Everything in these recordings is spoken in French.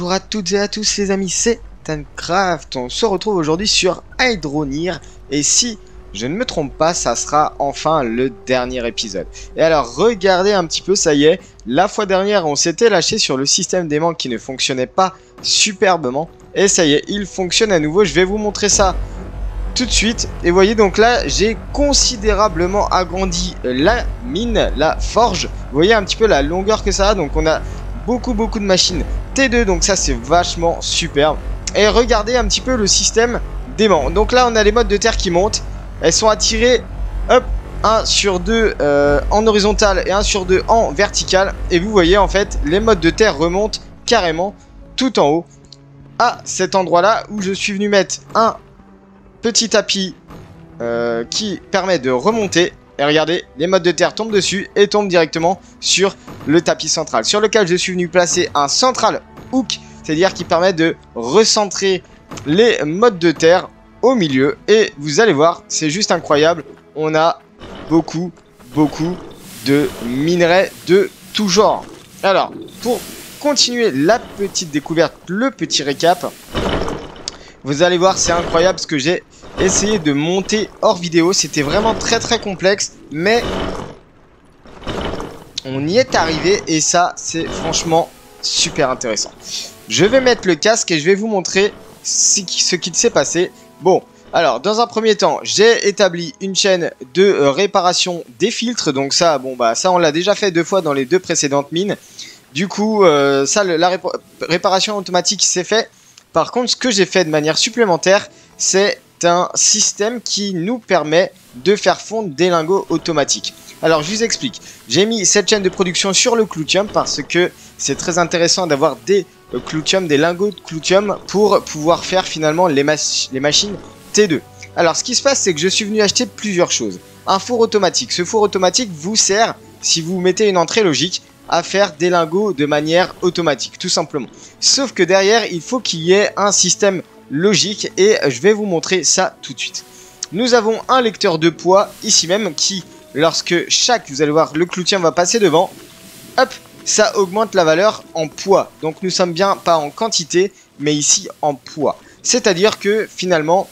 Bonjour à toutes et à tous les amis, c'est Tancraft. On se retrouve aujourd'hui sur Hydronir. Et si je ne me trompe pas, ça sera enfin le dernier épisode. Et alors regardez un petit peu, ça y est. La fois dernière on s'était lâché sur le système d'aimant qui ne fonctionnait pas superbement. Et ça y est, il fonctionne à nouveau. Je vais vous montrer ça tout de suite. Et vous voyez donc là j'ai considérablement agrandi la mine, la forge. Vous voyez un petit peu la longueur que ça a. Donc on a beaucoup de machines T2, donc ça c'est vachement superbe. Et regardez un petit peu le système d'aimant. Donc là on a les modes de terre qui montent. Elles sont attirées, hop, 1 sur 2 en horizontal et 1 sur 2 en vertical. Et vous voyez en fait les modes de terre remontent carrément tout en haut à cet endroit là où je suis venu mettre un petit tapis qui permet de remonter. Et regardez, les modes de terre tombent dessus et tombent directement sur le tapis central, sur lequel je suis venu placer un central hook, c'est-à-dire qui permet de recentrer les modes de terre au milieu. Et vous allez voir, c'est juste incroyable. On a beaucoup de minerais de tout genre. Alors, pour continuer la petite découverte, le petit récap, vous allez voir, c'est incroyable ce que j'ai essayé de monter hors vidéo. C'était vraiment très complexe, mais on y est arrivé et ça c'est franchement super intéressant. Je vais mettre le casque et je vais vous montrer ce qu'il s'est passé. Bon, alors dans un premier temps j'ai établi une chaîne de réparation des filtres. Donc ça, bon bah ça on l'a déjà fait 2 fois dans les 2 précédentes mines. Du coup ça la réparation automatique c'est fait. Par contre ce que j'ai fait de manière supplémentaire, c'est un système qui nous permet de faire fondre des lingots automatiques. Alors je vous explique, j'ai mis cette chaîne de production sur le cloutium parce que c'est très intéressant d'avoir des cloutium, des lingots de cloutium pour pouvoir faire finalement les machines T2. Alors ce qui se passe, c'est que je suis venu acheter plusieurs choses. Un four automatique, ce four automatique vous sert, si vous mettez une entrée logique, à faire des lingots de manière automatique, tout simplement. Sauf que derrière, il faut qu'il y ait un système logique et je vais vous montrer ça tout de suite. Nous avons un lecteur de poids ici même qui, lorsque vous allez voir, le cloutium va passer devant, hop, ça augmente la valeur en poids. Donc nous sommes bien pas en quantité, mais ici en poids. C'est-à-dire que finalement,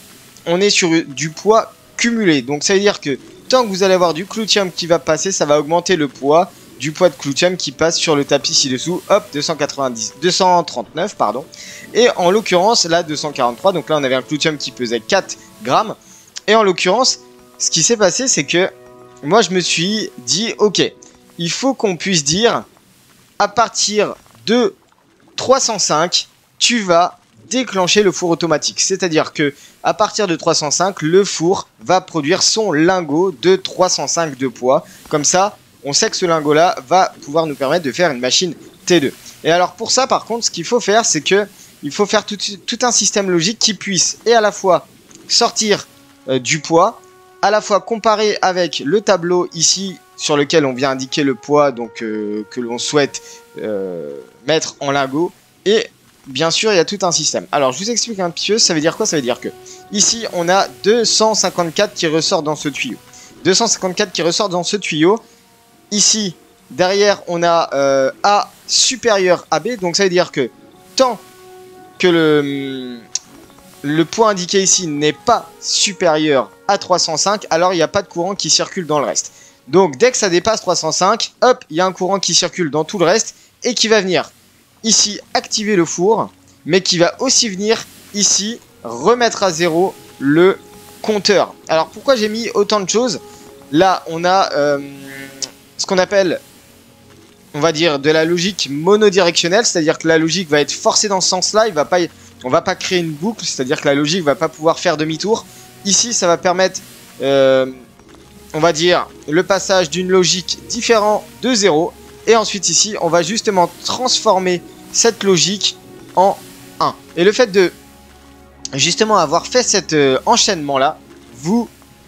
on est sur du poids cumulé. Donc ça veut dire que tant que vous allez avoir du cloutium qui va passer, ça va augmenter le poids du poids de cloutium qui passe sur le tapis ci-dessous. Hop, 239, pardon. Et en l'occurrence, là, 243. Donc là, on avait un cloutium qui pesait 4 grammes. Et en l'occurrence, ce qui s'est passé, c'est que moi, je me suis dit, ok, il faut qu'on puisse dire, à partir de 305, tu vas déclencher le four automatique. C'est-à-dire que à partir de 305, le four va produire son lingot de 305 de poids. Comme ça, on sait que ce lingot-là va pouvoir nous permettre de faire une machine T2. Et alors pour ça, par contre, ce qu'il faut faire, c'est que il faut faire tout un système logique qui puisse et à la fois sortir du poids, à la fois comparer avec le tableau ici sur lequel on vient indiquer le poids donc que l'on souhaite mettre en lingot. Et bien sûr, il y a tout un système. Alors je vous explique un petit peu, ça veut dire quoi? Ça veut dire que ici, on a 254 qui ressort dans ce tuyau. 254 qui ressort dans ce tuyau. Ici, derrière, on a A supérieur à B. Donc, ça veut dire que tant que le point indiqué ici n'est pas supérieur à 305, alors il n'y a pas de courant qui circule dans le reste. Donc, dès que ça dépasse 305, hop, il y a un courant qui circule dans tout le reste et qui va venir ici activer le four, mais qui va aussi venir ici remettre à zéro le compteur. Alors, pourquoi j'ai mis autant de choses? Là, on a ce qu'on appelle, on va dire, de la logique monodirectionnelle, c'est-à-dire que la logique va être forcée dans ce sens-là, on va pas créer une boucle, c'est-à-dire que la logique va pas pouvoir faire demi-tour. Ici, ça va permettre, on va dire, le passage d'une logique différente de 0. Et ensuite ici, on va justement transformer cette logique en 1. Et le fait de, justement, avoir fait cet enchaînement-là,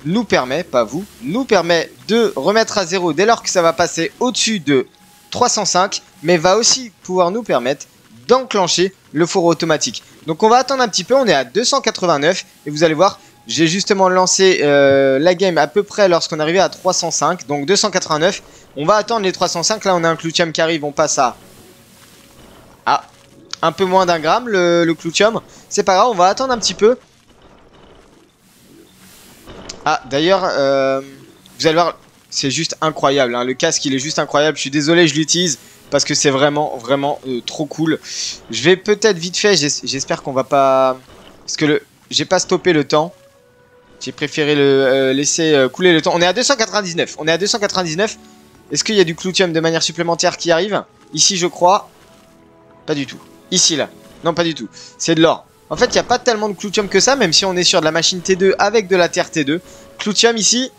nous permet de remettre à 0 dès lors que ça va passer au-dessus de 305, mais va aussi pouvoir nous permettre d'enclencher le four automatique. Donc on va attendre un petit peu, on est à 289 et vous allez voir, j'ai justement lancé la game à peu près lorsqu'on arrivait à 305, donc 289. On va attendre les 305, là on a un cloutium qui arrive, on passe à un peu moins d'un gramme le Clutium. C'est pas grave, on va attendre un petit peu. Ah, d'ailleurs, vous allez voir, c'est juste incroyable. Hein. Le casque, il est juste incroyable. Je suis désolé, je l'utilise parce que c'est vraiment, vraiment trop cool. Je vais peut-être vite fait, j'espère qu'on va pas... Parce que j'ai pas stoppé le temps. J'ai préféré laisser couler le temps. On est à 299. On est à 299. Est-ce qu'il y a du Clutium de manière supplémentaire qui arrive? Ici, je crois. Pas du tout. Ici, là. Non, pas du tout. C'est de l'or. En fait, il n'y a pas tellement de Clutium que ça, même si on est sur de la machine T2 avec de la terre T2. Clutium ici.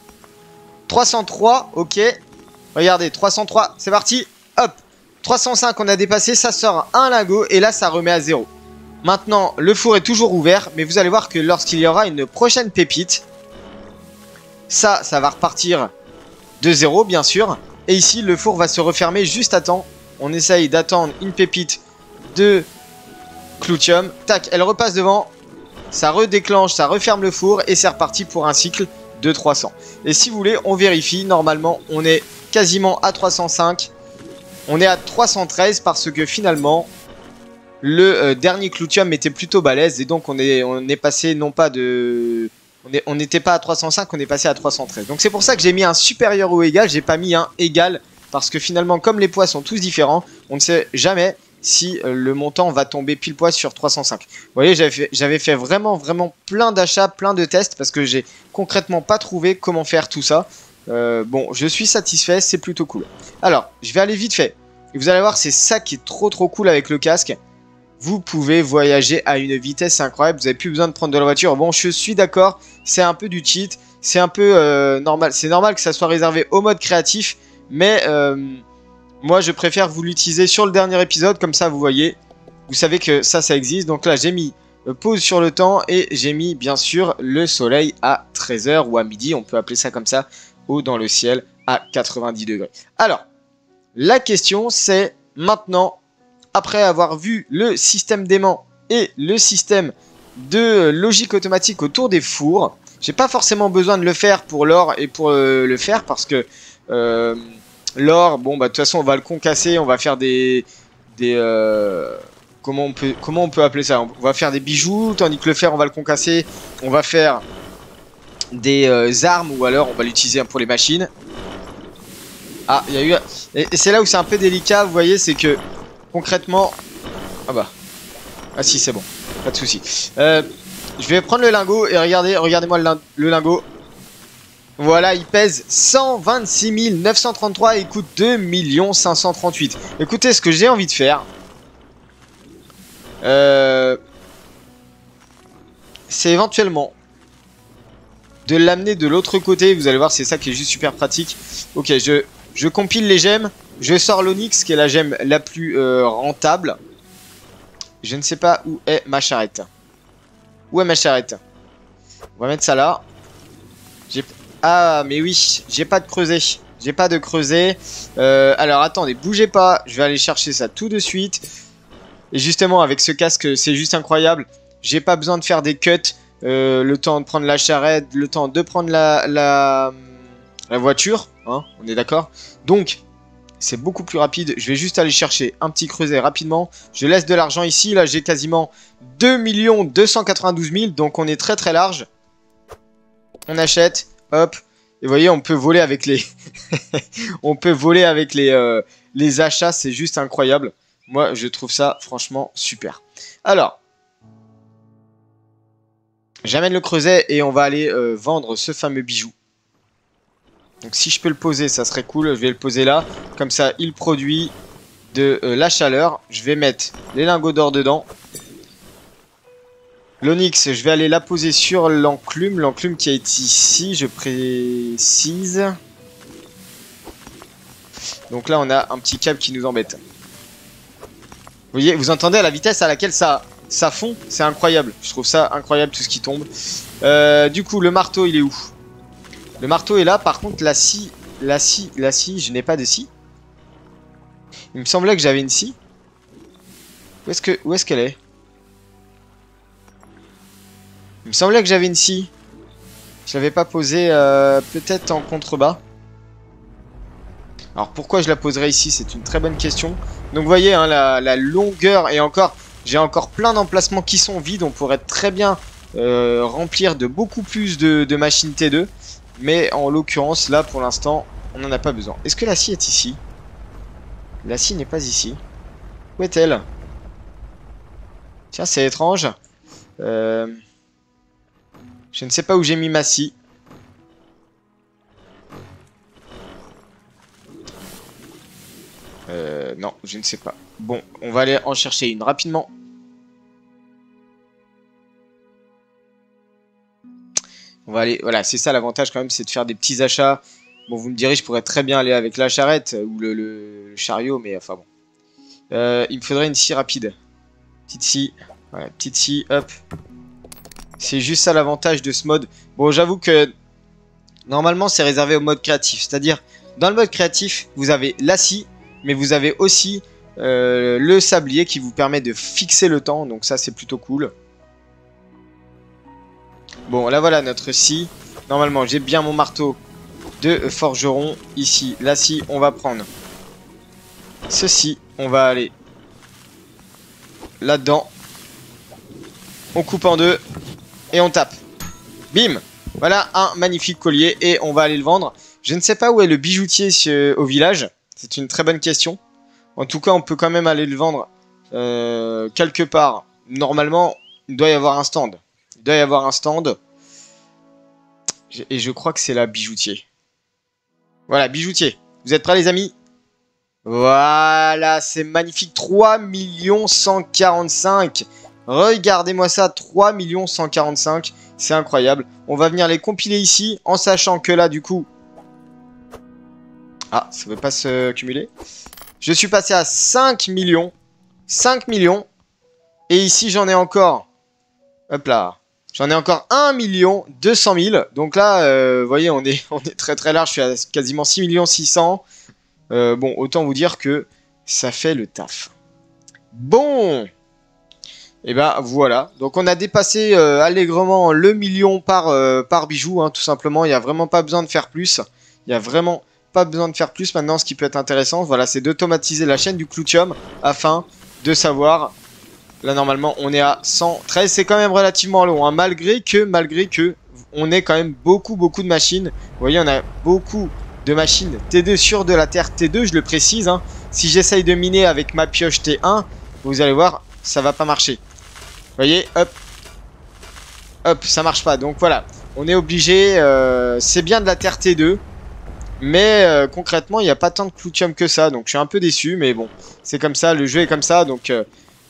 303, ok. Regardez, 303, c'est parti. Hop. 305, on a dépassé. Ça sort un lingot et là, ça remet à 0. Maintenant, le four est toujours ouvert, mais vous allez voir que lorsqu'il y aura une prochaine pépite, ça va repartir de 0, bien sûr. Et ici, le four va se refermer juste à temps. On essaye d'attendre une pépite de Clutium. Tac, elle repasse devant. Ça redéclenche, ça referme le four et c'est reparti pour un cycle de 300. Et si vous voulez, on vérifie. Normalement, on est quasiment à 305. On est à 313 parce que finalement... Le dernier Clutium était plutôt balèze et donc on est passé non pas de... On n'était pas à 305, on est passé à 313. Donc c'est pour ça que j'ai mis un supérieur ou égal, j'ai pas mis un égal. Parce que finalement, comme les poids sont tous différents, on ne sait jamais si le montant va tomber pile poil sur 305. Vous voyez, j'avais fait vraiment plein d'achats, plein de tests parce que j'ai concrètement pas trouvé comment faire tout ça. Bon, je suis satisfait, c'est plutôt cool. Alors, je vais aller vite fait. Et vous allez voir, c'est ça qui est trop cool avec le casque. Vous pouvez voyager à une vitesse incroyable. Vous n'avez plus besoin de prendre de la voiture. Bon, je suis d'accord. C'est un peu du cheat. C'est un peu normal. C'est normal que ça soit réservé au mode créatif. Mais moi, je préfère vous l'utiliser sur le dernier épisode. Comme ça, vous voyez. Vous savez que ça existe. Donc là, j'ai mis pause sur le temps. Et j'ai mis, bien sûr, le soleil à 13 h ou à midi. On peut appeler ça comme ça. Haut dans le ciel à 90 degrés. Alors, la question, c'est maintenant... Après avoir vu le système d'aimant et le système de logique automatique autour des fours, j'ai pas forcément besoin de le faire pour l'or et pour le faire parce que l'or, bon bah de toute façon on va le concasser, on va faire comment on peut appeler ça? On va faire des bijoux, tandis que le fer on va le concasser, on va faire des armes ou alors on va l'utiliser pour les machines. Ah, il y a eu... Et c'est là où c'est un peu délicat, vous voyez, c'est que concrètement... Ah bah... Ah si, c'est bon. Pas de souci. Je vais prendre le lingot et regardez-moi le lingot. Voilà, il pèse 126 933 et il coûte 2 538 000. Écoutez, ce que j'ai envie de faire... c'est éventuellement... de l'amener de l'autre côté. Vous allez voir, c'est ça qui est juste super pratique. Ok, je compile les gemmes. Je sors l'onyx qui est la gemme la plus rentable. Je ne sais pas où est ma charrette. Où est ma charrette? On va mettre ça là. Ah mais oui, j'ai pas de creuset. J'ai pas de creuset. Alors attendez, bougez pas. Je vais aller chercher ça tout de suite. Et justement avec ce casque c'est juste incroyable. J'ai pas besoin de faire des cuts. Le temps de prendre la charrette. Le temps de prendre la voiture. Hein, on est d'accord. Donc... c'est beaucoup plus rapide. Je vais juste aller chercher un petit creuset rapidement. Je laisse de l'argent ici. Là, j'ai quasiment 2 292 000. Donc, on est très large. On achète. Hop. Et vous voyez, on peut voler avec les... on peut voler avec les achats. C'est juste incroyable. Moi, je trouve ça franchement super. Alors. J'amène le creuset et on va aller vendre ce fameux bijou. Donc si je peux le poser, ça serait cool. Je vais le poser là. Comme ça, il produit de la chaleur. Je vais mettre les lingots d'or dedans. L'onyx, je vais aller la poser sur l'enclume. L'enclume qui est ici, je précise. Donc là, on a un petit câble qui nous embête. Vous voyez, vous entendez à la vitesse à laquelle ça fond. C'est incroyable. Je trouve ça incroyable tout ce qui tombe. Du coup, le marteau, il est où ? Le marteau est là, par contre la scie, je n'ai pas de scie. Il me semblait que j'avais une scie. Où est-ce qu'elle est? Il me semblait que j'avais une scie. Je l'avais pas posée peut-être en contrebas. Alors pourquoi je la poserais ici? C'est une très bonne question. Donc vous voyez hein, la longueur et encore, J'ai encore plein d'emplacements qui sont vides. On pourrait très bien remplir de beaucoup plus de machines T2. Mais en l'occurrence, là, pour l'instant, on n'en a pas besoin. Est-ce que la scie est ici? La scie n'est pas ici. Où est-elle? Tiens, c'est étrange. Je ne sais pas où j'ai mis ma scie. Non, je ne sais pas. Bon, on va aller en chercher une rapidement. On va aller... Voilà, c'est ça l'avantage quand même, c'est de faire des petits achats. Bon, vous me direz, je pourrais très bien aller avec la charrette ou le chariot, mais enfin bon. Il me faudrait une scie rapide. Petite scie. Voilà, petite scie, hop. C'est juste ça l'avantage de ce mode. Bon, j'avoue que normalement, c'est réservé au mode créatif. C'est-à-dire, dans le mode créatif, vous avez la scie, mais vous avez aussi le sablier qui vous permet de fixer le temps. Donc ça, c'est plutôt cool. Bon, là, voilà notre scie. Normalement, j'ai bien mon marteau de forgeron. Ici, la scie, on va prendre ceci. On va aller là-dedans. On coupe en deux et on tape. Bim! Voilà un magnifique collier et on va aller le vendre. Je ne sais pas où est le bijoutier au village. C'est une très bonne question. En tout cas, on peut quand même aller le vendre quelque part. Normalement, il doit y avoir un stand. Il doit y avoir un stand. Et je crois que c'est la bijoutier. Voilà, bijoutier. Vous êtes prêts les amis? Voilà, c'est magnifique. 3 145 000. Regardez-moi ça, 3 145 000. C'est incroyable. On va venir les compiler ici, en sachant que là, du coup... Ah, ça ne veut pas se cumuler. Je suis passé à 5 millions. 5 millions. Et ici, j'en ai encore... Hop là. J'en ai encore 1 200 000. Donc là, vous voyez, on est très très large. Je suis à quasiment 6 600 000. Bon, autant vous dire que ça fait le taf. Bon. Et ben voilà. Donc on a dépassé allègrement le million par bijou, hein, tout simplement. Il n'y a vraiment pas besoin de faire plus. Il n'y a vraiment pas besoin de faire plus. Maintenant, ce qui peut être intéressant, voilà, c'est d'automatiser la chaîne du Cloutium afin de savoir... Là, normalement, on est à 113. C'est quand même relativement long, hein, malgré que on ait quand même beaucoup de machines. Vous voyez, on a beaucoup de machines T2 sur de la terre T2, je le précise. Hein. Si j'essaye de miner avec ma pioche T1, vous allez voir, ça va pas marcher. Vous voyez, hop. Hop, ça marche pas. Donc voilà, on est obligé... c'est bien de la terre T2. Mais concrètement, il n'y a pas tant de Cloutium que ça. Donc je suis un peu déçu, mais bon, c'est comme ça, le jeu est comme ça. Donc...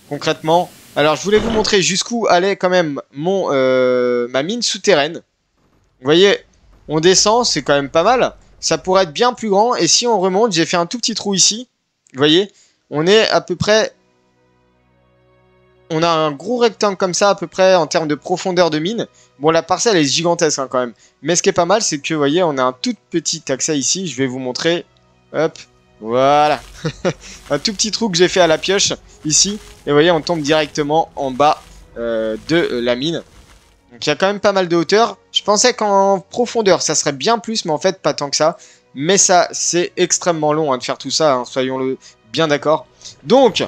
concrètement, alors je voulais vous montrer jusqu'où allait quand même ma mine souterraine. Vous voyez, on descend, c'est quand même pas mal. Ça pourrait être bien plus grand. Et si on remonte, j'ai fait un tout petit trou ici. Vous voyez, on est à peu près... On a un gros rectangle comme ça à peu près en termes de profondeur de mine. Bon, la parcelle est gigantesque hein, quand même. Mais ce qui est pas mal, c'est que vous voyez, on a un tout petit accès ici. Je vais vous montrer. Hop. Voilà. Un tout petit trou que j'ai fait à la pioche ici. Et vous voyez, on tombe directement en bas de la mine. Donc il y a quand même pas mal de hauteur. Je pensais qu'en profondeur, ça serait bien plus, mais en fait, pas tant que ça. Mais ça, c'est extrêmement long hein, de faire tout ça, hein, soyons-le bien d'accord. Donc,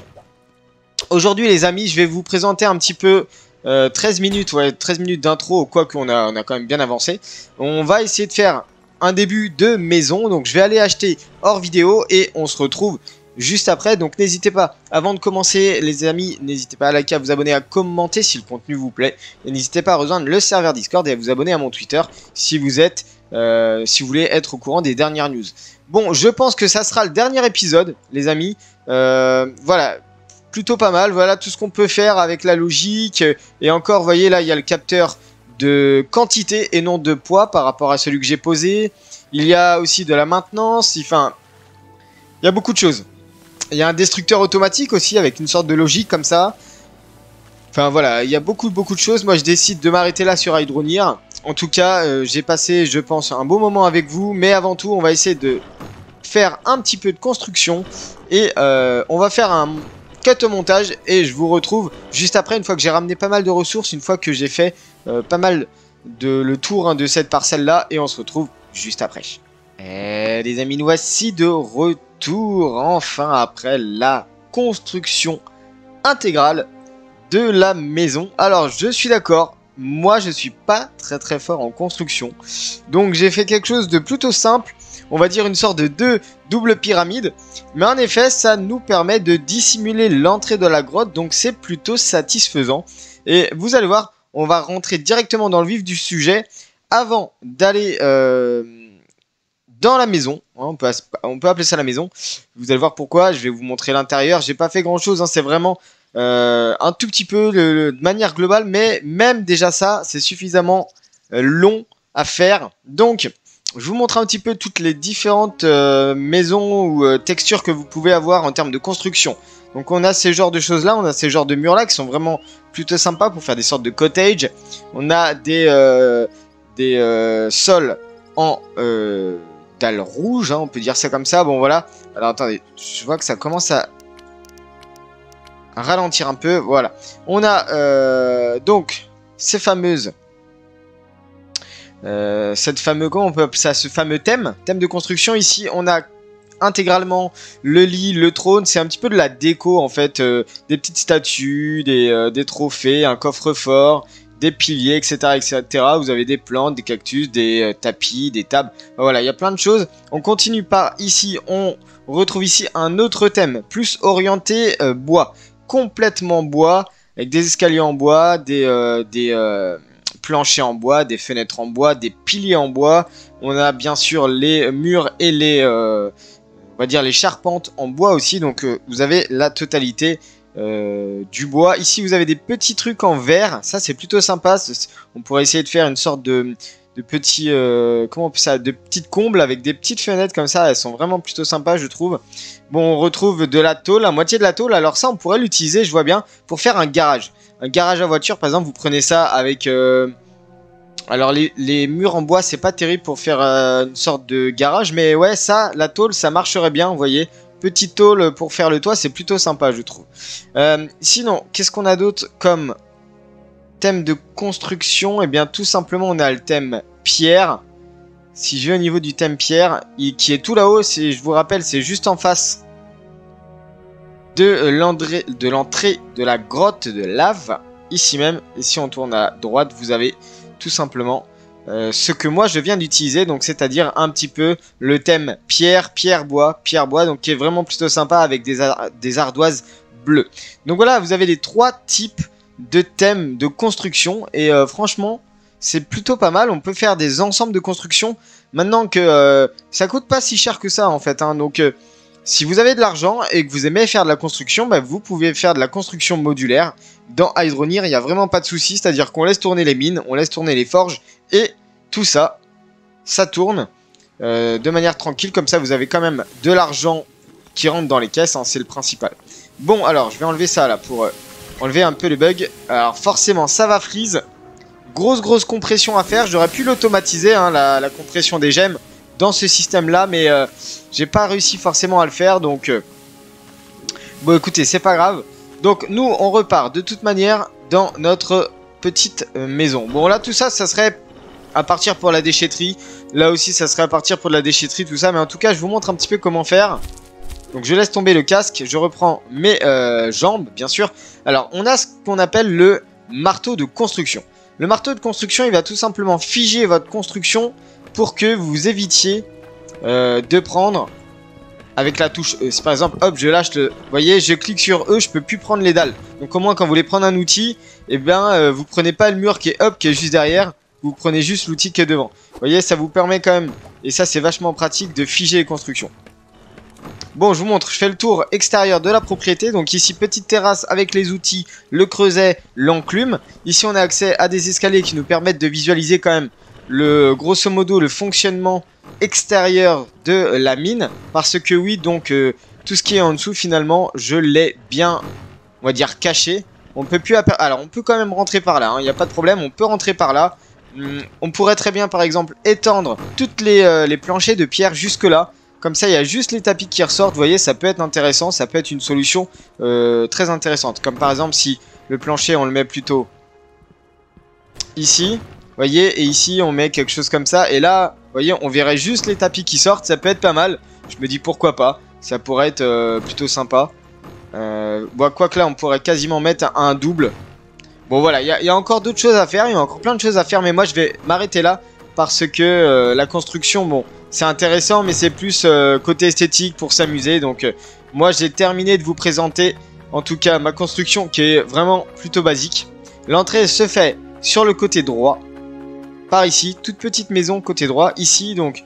aujourd'hui les amis, je vais vous présenter un petit peu 13 minutes, ouais, 13 minutes d'intro, quoique on a quand même bien avancé. On va essayer de faire un début de maison, donc je vais aller acheter hors vidéo et on se retrouve juste après. Donc n'hésitez pas, avant de commencer les amis, n'hésitez pas à liker, à vous abonner, à commenter si le contenu vous plaît. Et n'hésitez pas à rejoindre le serveur Discord et à vous abonner à mon Twitter si vous voulez être au courant des dernières news. Bon, je pense que ça sera le dernier épisode les amis. Voilà, plutôt pas mal, voilà tout ce qu'on peut faire avec la logique. Et encore, vous voyez là, il y a le capteur de quantité et non de poids par rapport à celui que j'ai posé. Il y a aussi de la maintenance, enfin, il y a beaucoup de choses. Il y a un destructeur automatique aussi avec une sorte de logique comme ça. Enfin voilà, il y a beaucoup de choses. Moi je décide de m'arrêter là sur Hydronir. En tout cas, j'ai passé, je pense, un beau moment avec vous. Mais avant tout, on va essayer de faire un petit peu de construction. Et on va faire un cut au montage. Et je vous retrouve juste après, une fois que j'ai ramené pas mal de ressources. Une fois que j'ai fait pas mal le tour hein, de cette parcelle là. Et on se retrouve juste après. Et les amis, nous voici de retour enfin après la construction intégrale de la maison. Alors, je suis d'accord. Moi, je suis pas très fort en construction. Donc, j'ai fait quelque chose de plutôt simple. On va dire une sorte de double pyramide. Mais en effet, ça nous permet de dissimuler l'entrée de la grotte. Donc, c'est plutôt satisfaisant. Et vous allez voir, on va rentrer directement dans le vif du sujet. Avant d'aller dans la maison, on peut appeler ça la maison. Vous allez voir pourquoi, je vais vous montrer l'intérieur. J'ai pas fait grand chose, hein, c'est vraiment un tout petit peu de manière globale. Mais même déjà ça, c'est suffisamment long à faire. Donc, je vous montre un petit peu toutes les différentes maisons ou textures que vous pouvez avoir en termes de construction. Donc on a ces genres de choses là, on a ces genres de murs là qui sont vraiment plutôt sympas pour faire des sortes de cottage. On a des sols en dalle rouge, hein, on peut dire ça comme ça. Bon voilà, alors attendez, je vois que ça commence à ralentir un peu. Voilà, on a donc ces fameuses comment on peut appeler ça, ce fameux thème de construction. Ici on a intégralement le lit, le trône, c'est un petit peu de la déco en fait, des petites statues, des trophées, un coffre-fort, des piliers, etc., etc. Vous avez des plantes, des cactus, des tapis, des tables. Voilà, il y a plein de choses. On continue par ici, on retrouve ici un autre thème, plus orienté bois, complètement bois, avec des escaliers en bois, des planchers en bois, des fenêtres en bois, des piliers en bois. On a bien sûr les murs et les on va dire les charpentes en bois aussi, donc vous avez la totalité du bois. Ici vous avez des petits trucs en verre, ça c'est plutôt sympa. On pourrait essayer de faire une sorte de petits comment on peut ça, de petites combles avec des petites fenêtres comme ça, elles sont vraiment plutôt sympas je trouve. Bon, on retrouve de la tôle, la moitié de la tôle. Alors ça on pourrait l'utiliser, je vois bien, pour faire un garage à voiture par exemple. Vous prenez ça avec alors les murs en bois c'est pas terrible pour faire une sorte de garage, mais ouais, ça, la tôle ça marcherait bien, vous voyez. Petite tôle pour faire le toit, c'est plutôt sympa je trouve. Sinon, qu'est-ce qu'on a d'autre comme thème de construction? Eh bien tout simplement on a le thème pierre. Si je vais au niveau du thème pierre, qui est tout là-haut, je vous rappelle, c'est juste en face de l'entrée de la grotte de lave, ici même. Et si on tourne à droite, vous avez tout simplement ce que moi je viens d'utiliser, donc c'est-à-dire un petit peu le thème pierre, pierre-bois, donc qui est vraiment plutôt sympa avec des ardoises bleues. Donc voilà, vous avez les trois types de thèmes de construction et franchement c'est plutôt pas mal. On peut faire des ensembles de construction maintenant que ça coûte pas si cher que ça en fait, hein. Donc si vous avez de l'argent et que vous aimez faire de la construction, bah, vous pouvez faire de la construction modulaire. Dans Hydronir, il n'y a vraiment pas de souci, c'est-à-dire qu'on laisse tourner les mines, on laisse tourner les forges, et tout ça, ça tourne de manière tranquille. Comme ça, vous avez quand même de l'argent qui rentre dans les caisses, hein, c'est le principal. Bon, alors, je vais enlever ça là pour enlever un peu les bugs. Alors, forcément, ça va freeze. Grosse compression à faire. J'aurais pu l'automatiser, hein, la compression des gemmes dans ce système-là, mais j'ai pas réussi forcément à le faire, donc bon, écoutez, c'est pas grave. Donc nous on repart de toute manière dans notre petite maison. Bon là tout ça, ça serait à partir pour la déchetterie. Là aussi ça serait à partir pour la déchetterie, tout ça. Mais en tout cas je vous montre un petit peu comment faire. Donc je laisse tomber le casque, je reprends mes jambes bien sûr. Alors on a ce qu'on appelle le marteau de construction. Le marteau de construction il va tout simplement figer votre construction pour que vous évitiez de prendre avec la touche E. Si par exemple, hop, je lâche le... Vous voyez, je clique sur E, je peux plus prendre les dalles. Donc au moins, quand vous voulez prendre un outil, eh bien, vous prenez pas le mur qui est juste derrière, vous prenez juste l'outil qui est devant. Vous voyez, ça vous permet quand même, et ça c'est vachement pratique, de figer les constructions. Bon, je vous montre, je fais le tour extérieur de la propriété. Donc ici, petite terrasse avec les outils, le creuset, l'enclume. Ici, on a accès à des escaliers qui nous permettent de visualiser quand même grosso modo le fonctionnement extérieur de la mine, parce que oui, donc tout ce qui est en dessous finalement je l'ai bien, on va dire, caché. On peut plus alors on peut quand même rentrer par là, il n'y a pas de problème, on peut rentrer par là. On pourrait très bien par exemple étendre toutes les planchers de pierre jusque là, comme ça il y a juste les tapis qui ressortent. Vous voyez, ça peut être intéressant, ça peut être une solution très intéressante, comme par exemple si le plancher on le met plutôt ici, vous voyez, et ici on met quelque chose comme ça, et là vous voyez, on verrait juste les tapis qui sortent, ça peut être pas mal. Je me dis pourquoi pas, ça pourrait être plutôt sympa. Bon, quoi que là, on pourrait quasiment mettre un double. Bon, voilà, il y a encore d'autres choses à faire. Il y a encore plein de choses à faire. Mais moi, je vais m'arrêter là. Parce que la construction, bon, c'est intéressant. Mais c'est plus côté esthétique pour s'amuser. Donc, moi, j'ai terminé de vous présenter, en tout cas, ma construction qui est vraiment plutôt basique. L'entrée se fait sur le côté droit. Par ici. Toute petite maison côté droit. Ici, donc,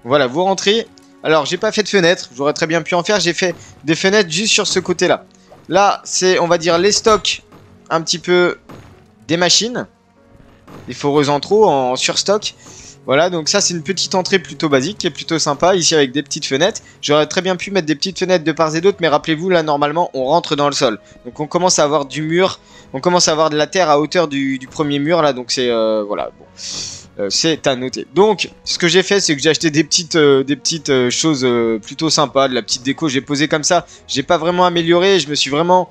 voilà, vous rentrez. Alors, j'ai pas fait de fenêtre. J'aurais très bien pu en faire. J'ai fait des fenêtres juste sur ce côté-là. Là, c'est, on va dire, les stocks un petit peu des machines. Des foreuses en trop, en surstock. Voilà, donc ça, c'est une petite entrée plutôt basique, qui est plutôt sympa, ici avec des petites fenêtres. J'aurais très bien pu mettre des petites fenêtres de part et d'autre, mais rappelez-vous, là, normalement, on rentre dans le sol. Donc, on commence à avoir du mur, on commence à avoir de la terre à hauteur du premier mur, là, donc c'est, voilà, bon. C'est à noter. Donc, ce que j'ai fait, c'est que j'ai acheté des petites choses plutôt sympas, de la petite déco. J'ai posé comme ça. J'ai pas vraiment amélioré. Je me suis vraiment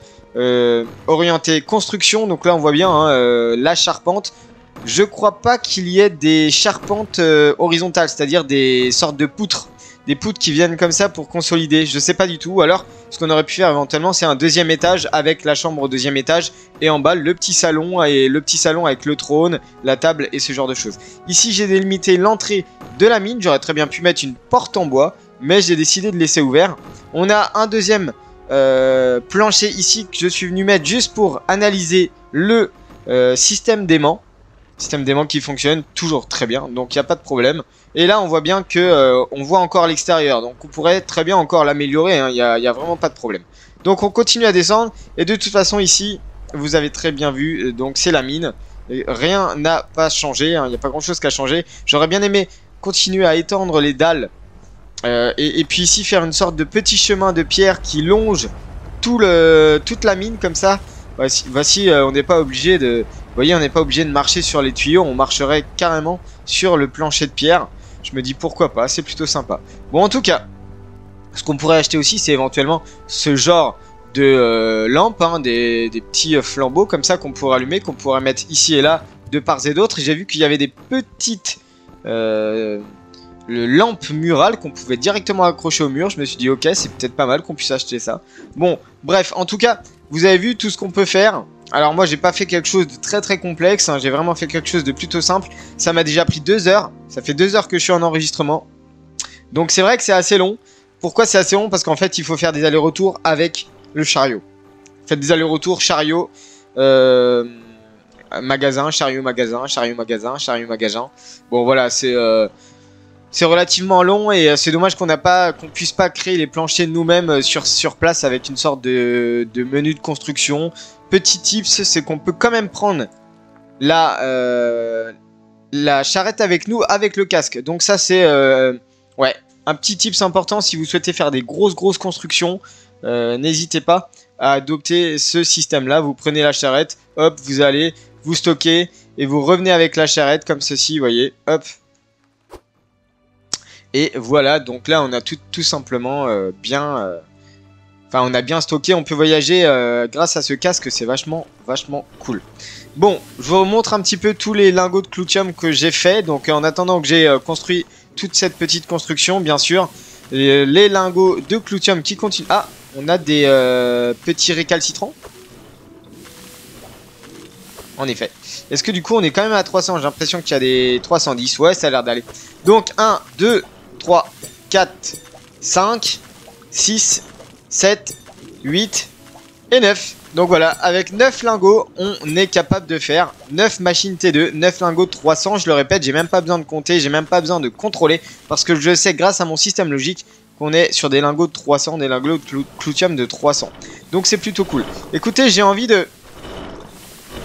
orienté construction. Donc là, on voit bien hein, la charpente. Je crois pas qu'il y ait des charpentes horizontales, c'est-à-dire des sortes de poutres. Des poutres qui viennent comme ça pour consolider. Je sais pas du tout. Alors, ce qu'on aurait pu faire éventuellement, c'est un deuxième étage avec la chambre au deuxième étage. Et en bas, le petit salon avec le trône, la table et ce genre de choses. Ici, j'ai délimité l'entrée de la mine. J'aurais très bien pu mettre une porte en bois. Mais j'ai décidé de laisser ouvert. On a un deuxième plancher ici que je suis venu mettre juste pour analyser le système d'aimant. Système d'aimant qui fonctionne toujours très bien, donc il n'y a pas de problème. Et là on voit bien que on voit encore l'extérieur, donc on pourrait très bien encore l'améliorer, il n'y a vraiment pas de problème. Donc on continue à descendre, et de toute façon ici, vous avez très bien vu, donc c'est la mine. Et rien n'a pas changé, il n'y a pas grand chose qui a changé. J'aurais bien aimé continuer à étendre les dalles, et puis ici faire une sorte de petit chemin de pierre qui longe toute la mine comme ça. Voici on n'est pas obligé de... Vous voyez, on n'est pas obligé de marcher sur les tuyaux, on marcherait carrément sur le plancher de pierre. Je me dis pourquoi pas, c'est plutôt sympa. Bon, en tout cas, ce qu'on pourrait acheter aussi, c'est éventuellement ce genre de lampes, hein, des petits flambeaux comme ça qu'on pourrait allumer, qu'on pourrait mettre ici et là, de part et d'autre. J'ai vu qu'il y avait des petites lampes murales qu'on pouvait directement accrocher au mur. Je me suis dit, ok, c'est peut-être pas mal qu'on puisse acheter ça. Bon, bref, en tout cas, vous avez vu tout ce qu'on peut faire. Alors moi j'ai pas fait quelque chose de très très complexe, hein. J'ai vraiment fait quelque chose de plutôt simple. Ça m'a déjà pris 2 heures, ça fait 2 heures que je suis en enregistrement. Donc c'est vrai que c'est assez long. Pourquoi c'est assez long? Parce qu'en fait il faut faire des allers-retours avec le chariot. Faites des allers-retours chariot, magasin, chariot, magasin, chariot, magasin, chariot, magasin. Bon voilà, c'est relativement long et c'est dommage qu'on puisse pas créer les planchers nous-mêmes sur place avec une sorte de menu de construction. Petit tips, c'est qu'on peut quand même prendre la charrette avec nous, avec le casque. Donc ça c'est ouais, un petit tips important si vous souhaitez faire des grosses constructions. N'hésitez pas à adopter ce système-là. Vous prenez la charrette, hop, vous allez, vous stockez et vous revenez avec la charrette comme ceci, vous voyez, hop. Et voilà, donc là on a tout simplement bien... Enfin on a bien stocké, on peut voyager grâce à ce casque, c'est vachement cool. Bon, je vous montre un petit peu tous les lingots de Clutium que j'ai fait. Donc en attendant que j'ai construit toute cette petite construction, bien sûr, les lingots de Clutium qui continuent... Ah, on a des petits récalcitrants. En effet. Est-ce que du coup on est quand même à 300? J'ai l'impression qu'il y a des 310. Ouais, ça a l'air d'aller. Donc 1, 2, 3, 4, 5, 6, 7, 8 et 9. Donc voilà, avec 9 lingots, on est capable de faire 9 machines T2, 9 lingots de 300. Je le répète, j'ai même pas besoin de compter, j'ai même pas besoin de contrôler. Parce que je sais grâce à mon système logique qu'on est sur des lingots de 300, des lingots de Clutium de 300. Donc c'est plutôt cool. Écoutez, j'ai envie de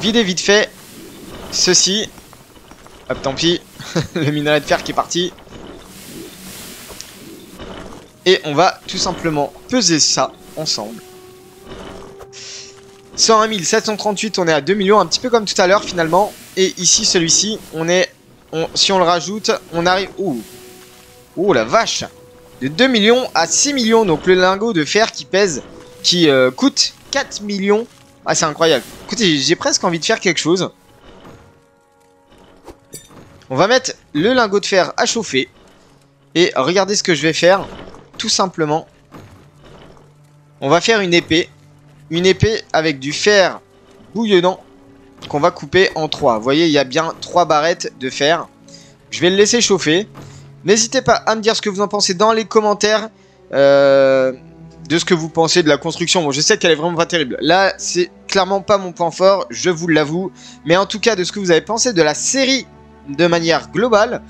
vider vite fait ceci. Hop, tant pis, le minerai de fer qui est parti. Et on va tout simplement peser ça ensemble. 101 738, on est à 2 millions, un petit peu comme tout à l'heure finalement. Et ici, celui-ci, si on le rajoute, on arrive... Ouh, la vache! De 2 millions à 6 millions, donc le lingot de fer qui coûte 4 millions. Ah, c'est incroyable. Écoutez, j'ai presque envie de faire quelque chose. On va mettre le lingot de fer à chauffer. Et regardez ce que je vais faire. Tout simplement. On va faire une épée. Une épée avec du fer bouillonnant qu'on va couper en 3. Vous voyez, il y a bien 3 barrettes de fer. Je vais le laisser chauffer. N'hésitez pas à me dire ce que vous en pensez dans les commentaires. De ce que vous pensez de la construction. Bon, je sais qu'elle est vraiment pas terrible. Là, c'est clairement pas mon point fort, je vous l'avoue. Mais en tout cas, de ce que vous avez pensé de la série de manière globale.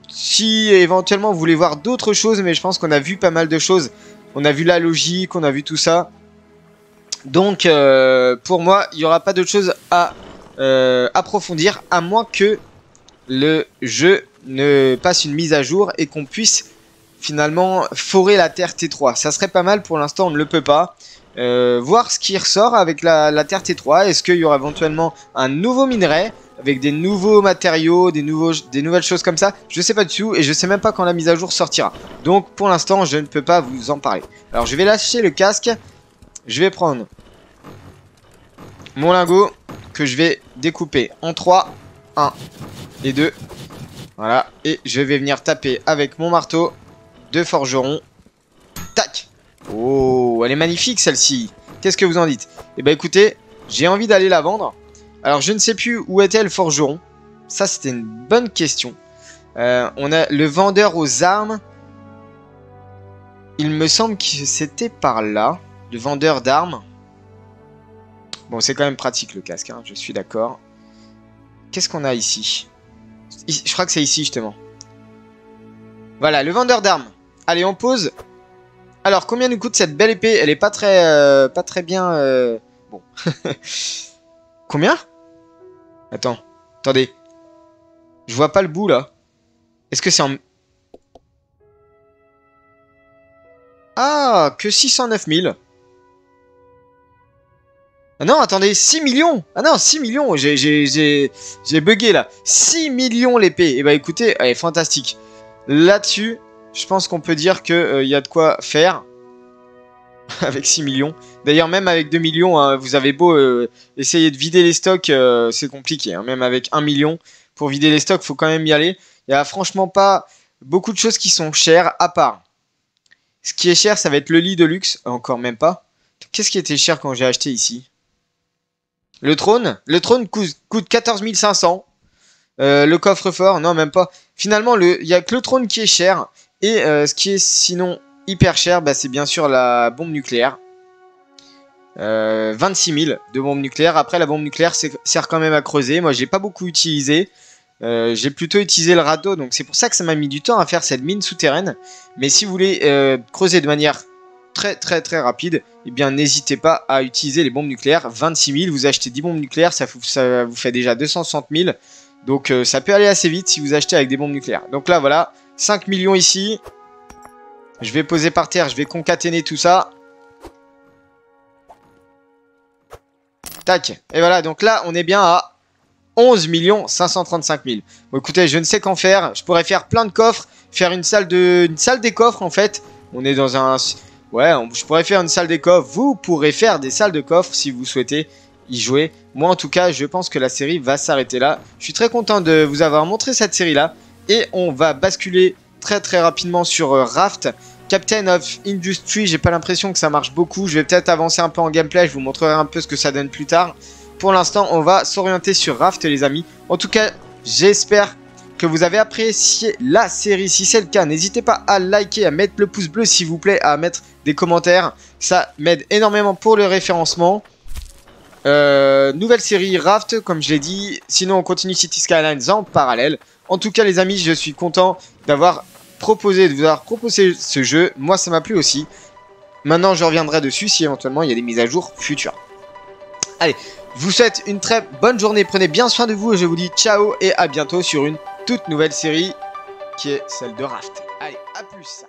Si éventuellement vous voulez voir d'autres choses, mais je pense qu'on a vu pas mal de choses. On a vu la logique, on a vu tout ça. Donc, pour moi, il n'y aura pas d'autre chose à approfondir, à moins que le jeu ne passe une mise à jour et qu'on puisse finalement forer la terre T3. Ça serait pas mal, pour l'instant on ne le peut pas. Voir ce qui ressort avec la terre T3. Est-ce qu'il y aura éventuellement un nouveau minerai avec des nouveaux matériaux, des nouvelles choses comme ça? Je sais pas du tout et je sais même pas quand la mise à jour sortira. Donc pour l'instant je ne peux pas vous en parler. Alors je vais lâcher le casque. Je vais prendre mon lingot que je vais découper en 3. 1 et 2. Voilà. Et je vais venir taper avec mon marteau de forgeron. Tac. Oh, elle est magnifique celle-ci. Qu'est-ce que vous en dites? Eh ben écoutez, j'ai envie d'aller la vendre. Alors je ne sais plus où était le forgeron. Ça c'était une bonne question. On a le vendeur aux armes. Il me semble que c'était par là. Le vendeur d'armes. Bon, c'est quand même pratique le casque, hein, je suis d'accord. Qu'est-ce qu'on a ici? Je crois que c'est ici justement. Voilà, le vendeur d'armes. Allez, on pose. Alors, combien nous coûte cette belle épée? Elle est pas très bien... Bon. Combien? Attendez. Je vois pas le bout, là. Est-ce que c'est en... Ah, que 609 000. Ah non, attendez, 6 millions. Ah non, 6 millions. J'ai bugué, là. 6 millions l'épée. Eh bah, écoutez, elle est fantastique. Là-dessus... Je pense qu'on peut dire qu'il y a de quoi faire avec 6 millions. D'ailleurs, même avec 2 millions, hein, vous avez beau essayer de vider les stocks, c'est compliqué. Hein. Même avec 1 million, pour vider les stocks, il faut quand même y aller. Il n'y a franchement pas beaucoup de choses qui sont chères, à part. Ce qui est cher, ça va être le lit de luxe. Encore même pas. Qu'est-ce qui était cher quand j'ai acheté ici? Le trône. Le trône coûte 14 500. Le coffre-fort, non, même pas. Finalement, il n'y a que le trône qui est cher. Et ce qui est sinon hyper cher, bah, c'est bien sûr la bombe nucléaire. 26 000 de bombe nucléaire. Après, la bombe nucléaire sert quand même à creuser. Moi, j'ai pas beaucoup utilisé. J'ai plutôt utilisé le radeau. Donc, c'est pour ça que ça m'a mis du temps à faire cette mine souterraine. Mais si vous voulez creuser de manière très rapide, eh bien, n'hésitez pas à utiliser les bombes nucléaires. 26 000, vous achetez 10 bombes nucléaires, ça vous fait déjà 260 000. Donc, ça peut aller assez vite si vous achetez avec des bombes nucléaires. Donc là, voilà. 5 millions ici. Je vais poser par terre, je vais concaténer tout ça. Tac. Et voilà, donc là, on est bien à 11 535 000. Bon, écoutez, je ne sais qu'en faire. Je pourrais faire plein de coffres. Faire une salle des coffres, en fait. On est dans un... Ouais, je pourrais faire une salle des coffres. Vous pourrez faire des salles de coffres si vous souhaitez y jouer. Moi, en tout cas, je pense que la série va s'arrêter là. Je suis très content de vous avoir montré cette série-là. Et on va basculer très rapidement sur Raft. Captain of Industry, j'ai pas l'impression que ça marche beaucoup. Je vais peut-être avancer un peu en gameplay, je vous montrerai un peu ce que ça donne plus tard. Pour l'instant, on va s'orienter sur Raft, les amis. En tout cas, j'espère que vous avez apprécié la série. Si c'est le cas, n'hésitez pas à liker, à mettre le pouce bleu s'il vous plaît, à mettre des commentaires. Ça m'aide énormément pour le référencement. Nouvelle série Raft, comme je l'ai dit. Sinon, on continue City Skylines en parallèle. En tout cas, les amis, je suis content de vous avoir proposé ce jeu. Moi, ça m'a plu aussi. Maintenant, je reviendrai dessus si éventuellement il y a des mises à jour futures. Allez, je vous souhaite une très bonne journée. Prenez bien soin de vous et je vous dis ciao et à bientôt sur une toute nouvelle série qui est celle de Raft. Allez, à plus.